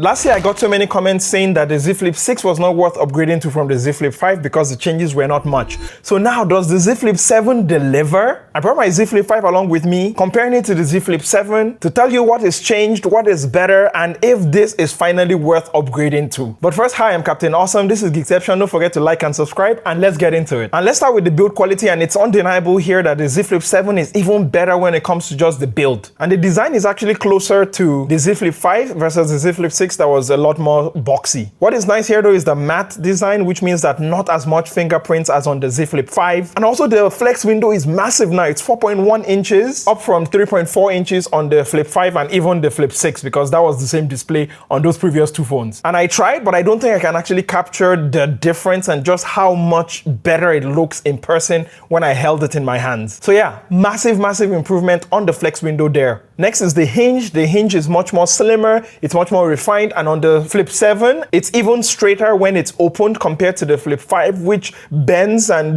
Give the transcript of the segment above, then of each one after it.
Last year, I got so many comments saying that the Z Flip 6 was not worth upgrading to from the Z Flip 5 because the changes were not much. So now, does the Z Flip 7 deliver? I brought my Z Flip 5 along with me, comparing it to the Z Flip 7 to tell you what is changed, what is better, and if this is finally worth upgrading to. But first, hi, I'm Captain Awesome. This is Geekception. Don't forget to like and subscribe, and let's get into it. And let's start with the build quality, and it's undeniable here that the Z Flip 7 is even better when it comes to just the build. And the design is actually closer to the Z Flip 5 versus the Z Flip 6 that was a lot more boxy. What is nice here though is the matte design, which means that not as much fingerprints as on the Z Flip 5. And also the flex window is massive now. It's 4.1 inches up from 3.4 inches on the Flip 5 and even the Flip 6 because that was the same display on those previous two phones. And I tried, but I don't think I can actually capture the difference and just how much better it looks in person when I held it in my hands. So yeah, massive improvement on the flex window there. Next is the hinge. The hinge is much more slimmer, it's much more refined, and on the Flip 7, it's even straighter when it's opened compared to the Flip 5, which bends and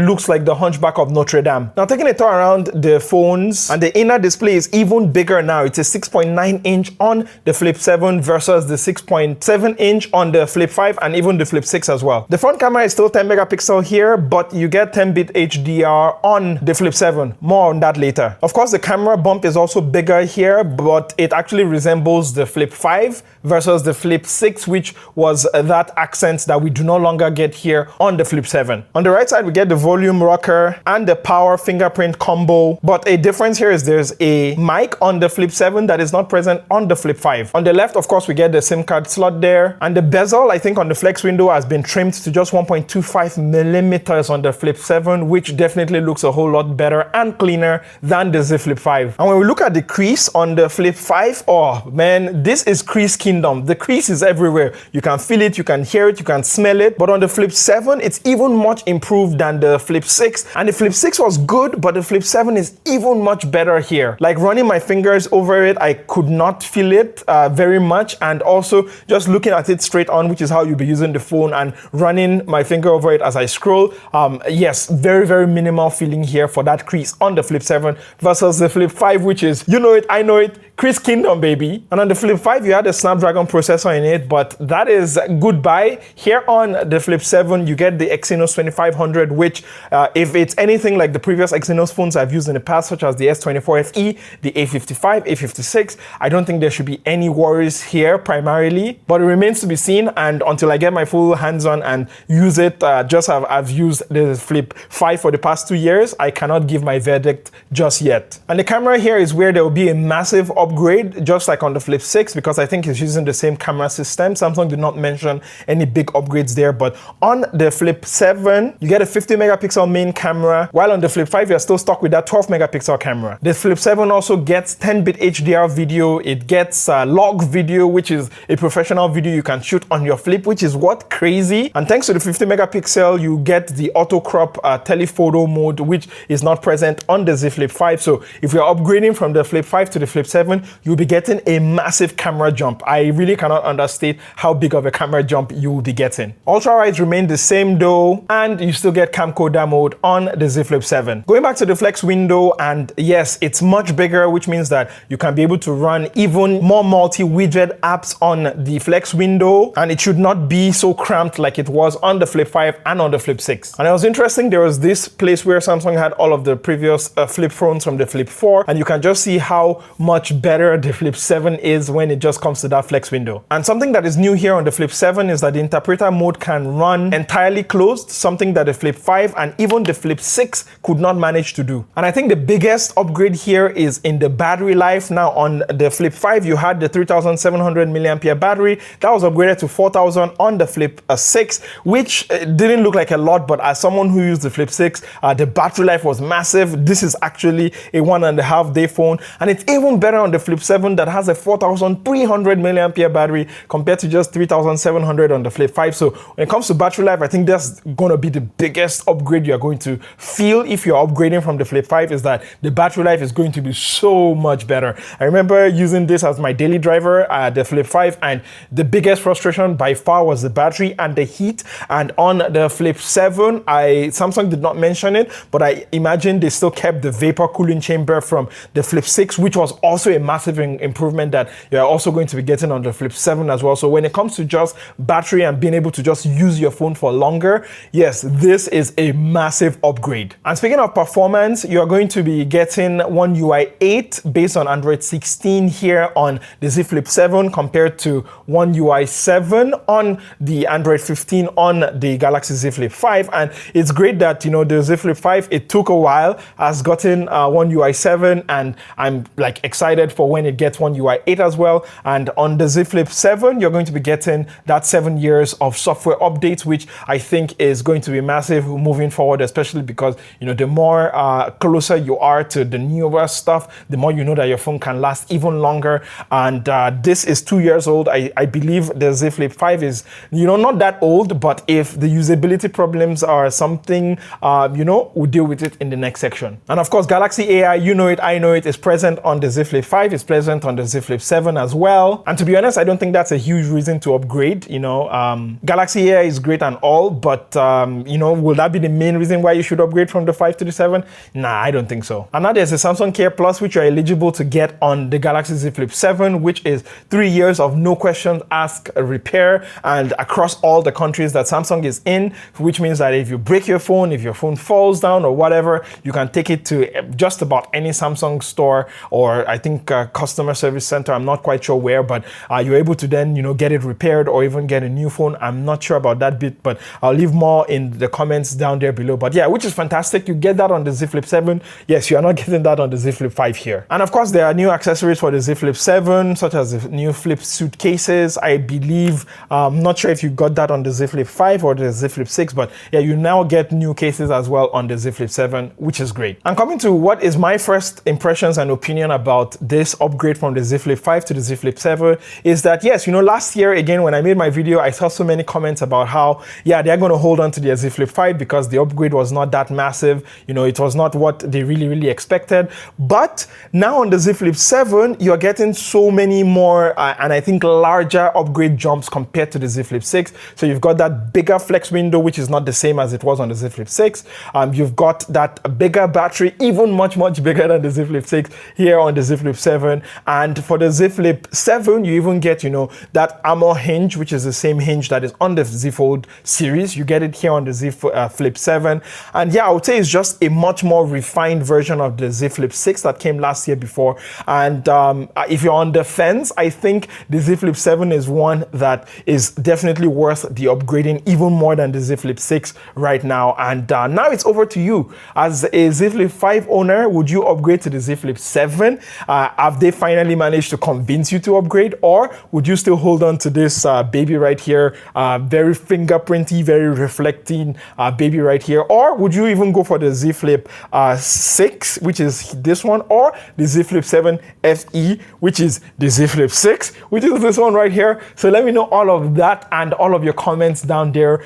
looks like the Hunchback of Notre Dame. Now taking a tour around the phones, and the inner display is even bigger now. It's a 6.9 inch on the Flip 7 versus the 6.7 inch on the Flip 5 and even the Flip 6 as well. The front camera is still 10 megapixel here, but you get 10-bit HDR on the Flip 7. More on that later. Of course, the camera bump is also bigger here, but it actually resembles the Flip 5 versus the Flip 6, which was that accent that we do no longer get here on the Flip 7. On the right side, we get the volume rocker and the power fingerprint combo, but a difference here is there's a mic on the Flip 7 that is not present on the Flip 5. On the left, of course, we get the SIM card slot there, and the bezel, I think on the flex window has been trimmed to just 1.25 millimeters on the Flip 7, which definitely looks a whole lot better and cleaner than the Z Flip 5. And when we look at the crease on the Flip 5, oh man, this is crease kingdom. The crease is everywhere. You can feel it, you can hear it, you can smell it. But on the Flip 7, it's even much improved than the Flip 6. And the Flip 6 was good, but the Flip 7 is even much better here. Like running my fingers over it, I could not feel it very much. And also just looking at it straight on, which is how you'll be using the phone, and running my finger over it as I scroll. Yes, very minimal feeling here for that crease on the Flip 7 versus the Flip 5, which is, you know it, I know it, Crease Kingdom, baby. And on the Flip 5, you had a Snapdragon processor in it, but that is goodbye. Here on the Flip 7, you get the Exynos 2500, which if it's anything like the previous Exynos phones I've used in the past, such as the S24 FE, the A55, A56, I don't think there should be any worries here primarily, but it remains to be seen. And until I get my full hands on and use it, just as I've used the Flip 5 for the past 2 years, I cannot give my verdict just yet. And the camera here is where there will be a massive upgrade, just like on the Flip 6, because I think it's using the same camera system. Samsung did not mention any big upgrades there, but on the Flip 7, you get a 50 megapixel main camera, while on the Flip 5, you're still stuck with that 12 megapixel camera. The Flip 7 also gets 10-bit HDR video. It gets log video, which is a professional video you can shoot on your Flip, which is what? Crazy. And thanks to the 50 megapixel, you get the auto crop telephoto mode, which is not present on the Z Flip 5. So if you're upgrading from the Flip 5 to the Flip 7, you'll be getting a massive camera jump. I really cannot understate how big of a camera jump you will be getting. Ultra wides remain the same though, and you still get camcorder mode on the Z Flip 7. Going back to the flex window, and yes, it's much bigger, which means that you can be able to run even more multi-widget apps on the flex window, and it should not be so cramped like it was on the Flip 5 and on the Flip 6. And it was interesting, there was this place where Samsung had all of the previous Flip phones from the Flip 4, and you can just see how much better the Flip 7 is when it just comes to that flex window. And something that is new here on the Flip 7 is that the interpreter mode can run entirely closed, something that the Flip 5 and even the Flip 6 could not manage to do. And I think the biggest upgrade here is in the battery life. Now on the Flip 5, you had the 3700 milliampere battery that was upgraded to 4000 on the Flip 6, which didn't look like a lot, but as someone who used the Flip 6, the battery life was massive. This is actually a 1.5 day phone, and it's even better on the Flip 7 that has a 4300 milliampere battery compared to just 3700 on the Flip 5. So when it comes to battery life, I think that's going to be the biggest upgrade you're going to feel if you're upgrading from the Flip 5, is that the battery life is going to be so much better. I remember using this as my daily driver at the Flip 5, and the biggest frustration by far was the battery and the heat. And on the Flip 7, Samsung did not mention it, but I imagine they still kept the vapor cooling chamber from the Flip 6, which was also a massive improvement that you're also going to be getting on the Flip 7 as well. So when it comes to just battery and being able to just use your phone for longer, yes, this is a massive upgrade. And speaking of performance, you're going to be getting One UI 8 based on Android 16 here on the Z Flip 7 compared to One UI 7 on the Android 15 on the Galaxy Z Flip 5. And it's great that, you know, the Z Flip 5, it took a while, has gotten One UI 7, and I'm like excited for when it gets One UI 8 as well. And on the Z Flip 7, you're going to be getting that 7 years of software updates, which I think is going to be massive moving forward, especially because, you know, the more closer you are to the newer stuff, the more you know that your phone can last even longer. And this is 2 years old. I believe the Z Flip 5 is, you know, not that old, but if the usability problems are something, you know, we'll deal with it in the next section. And of course, Galaxy AI, you know it, I know it, is present on the Z Flip 5, it's present on the Z Flip 7 as well. And to be honest, I don't think that's a huge reason to upgrade. You know, Galaxy AI is great and all, but you know, will that be the main reason why you should upgrade from the 5 to the 7? Nah, I don't think so. And now there's a Samsung Care Plus, which you're eligible to get on the Galaxy Z Flip 7, which is 3 years of no questions asked repair, and across all the countries that Samsung is in, which means that if you break your phone, if your phone falls down or whatever, you can take it to just about any Samsung store, or I think customer service center. I'm not quite sure where, but you're able to then, you know, get it repaired or even get a new phone. I'm not sure about that bit, but I'll leave more in the comments down there below. But yeah, which is fantastic. You get that on the Z Flip 7. Yes, you are not getting that on the Z Flip 5 here. And of course, there are new accessories for the Z Flip 7, such as the new Flip suitcases. I believe, I'm not sure if you got that on the Z Flip 5 or the Z Flip 6, but yeah, you now get new cases as well on the Z Flip 7, which is great. And coming to what is my first impressions and opinion about this upgrade from the Z Flip 5 to the Z Flip 7 is that, yes, you know, last year, again, when I made my video, I saw so many comments about how, yeah, they're going to hold on to their Z Flip 5 because the upgrade was not that massive. You know, it was not what they really expected. But now on the Z Flip 7, you're getting so many more and I think larger upgrade jumps compared to the Z Flip 6. So you've got that bigger flex window, which is not the same as it was on the Z Flip 6. You've got that bigger battery, even much bigger than the Z Flip 6 here on the Z Flip 7. And for the Z Flip 7, you even get, you know, that Armor hinge, which is the same hinge that is on the Z Fold series. You get it here on the Z Flip 7. And yeah, I would say it's just a much more refined version of the Z Flip 6 that came last year before. And if you're on the fence, I think the Z Flip 7 is one that is definitely worth the upgrading, even more than the Z Flip 6 right now. And now it's over to you. As a Z Flip 5 owner, would you upgrade to the Z Flip 7? Have they finally managed to convince you to upgrade, or would you still hold on to this baby right here, very fingerprinty, very reflecting baby right here? Or would you even go for the Z Flip 6, which is this one, or the Z Flip 7 FE, which is the Z Flip 6, which is this one right here? So let me know all of that and all of your comments down there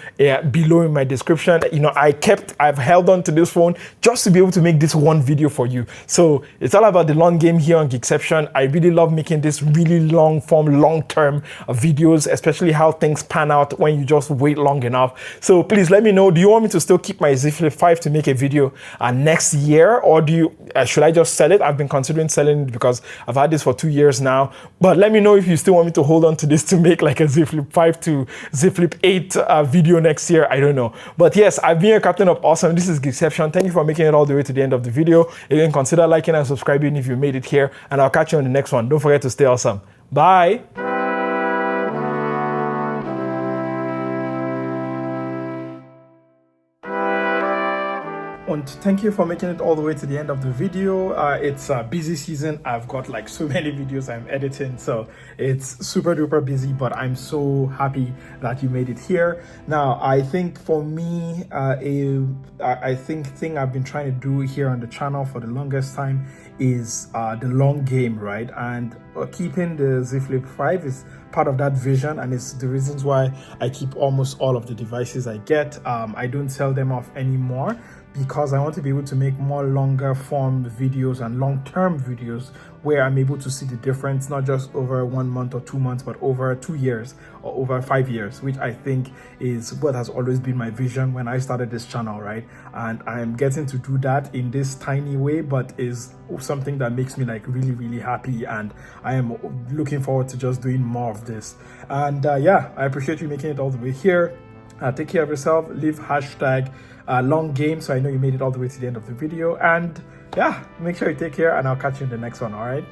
below in my description. You know, I've held on to this phone just to be able to make this one video for you. So it's all about the long game here on Geekception. I really love making this really long form, long-term videos, especially how things pan out when you just wait long enough. So please let me know, do you want me to still keep my Z Flip 5 to make a video next year, or do you should I just sell it? I've been considering selling it because I've had this for 2 years now, but let me know if you still want me to hold on to this to make like a Z Flip 5 to Z Flip 8 video next year. I don't know. But yes, I've been your Captain of Awesome. This is Geekception. Thank you for making it all the way to the end of the video. Again, consider liking and subscribing if you made it here, and I'll catch you on the next one. Don't forget to stay awesome. Bye. And thank you for making it all the way to the end of the video. It's a busy season. I've got like so many videos I'm editing, so it's super duper busy, but I'm so happy that you made it here. Now, I think for me, I think thing I've been trying to do here on the channel for the longest time is the long game, right? And keeping the Z Flip 5 is part of that vision, and it's the reasons why I keep almost all of the devices I get. I don't sell them off anymore because I want to be able to make more longer form videos and long-term videos where I'm able to see the difference, not just over 1 month or 2 months, but over 2 years or over 5 years, which I think is what has always been my vision when I started this channel, right? And I'm getting to do that in this tiny way, but is something that makes me like really, really happy. And I am looking forward to just doing more of this. And yeah, I appreciate you making it all the way here. Take care of yourself. Leave hashtag long game so I know you made it all the way to the end of the video. And yeah, make sure you take care, and I'll catch you in the next one. All right.